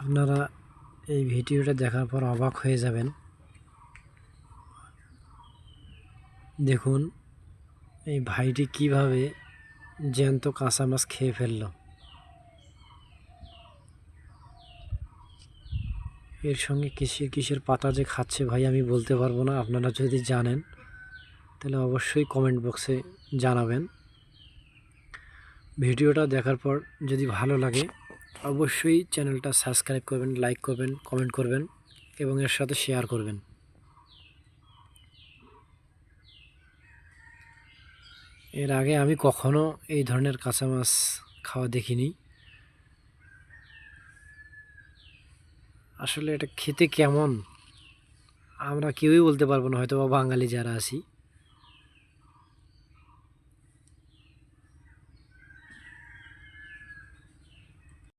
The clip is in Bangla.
আপনারা এই ভিডিওটা দেখার পর অবাক হয়ে যাবেন। দেখুন এই ভাইটি কিভাবে জ্যান্ত কাঁচা মাছ খেয়ে ফেলল। এর সঙ্গে কিসের কিসের পাতা যে খাচ্ছে ভাই আমি বলতে পারবো না। আপনারা যদি জানেন তাহলে অবশ্যই কমেন্ট বক্সে জানাবেন। ভিডিওটা দেখার পর যদি ভালো লাগে অবশ্যই চ্যানেলটা সাবস্ক্রাইব করবেন, লাইক করবেন, কমেন্ট করবেন এবং এর সাথে শেয়ার করবেন। এর আগে আমি কখনো এই ধরনের কাঁচা মাছ খাওয়া দেখিনি। আসলে এটা খেতে কেমন আমরা কেউই বলতে পারবো না, হয়তো বা বাঙালি যারা আছি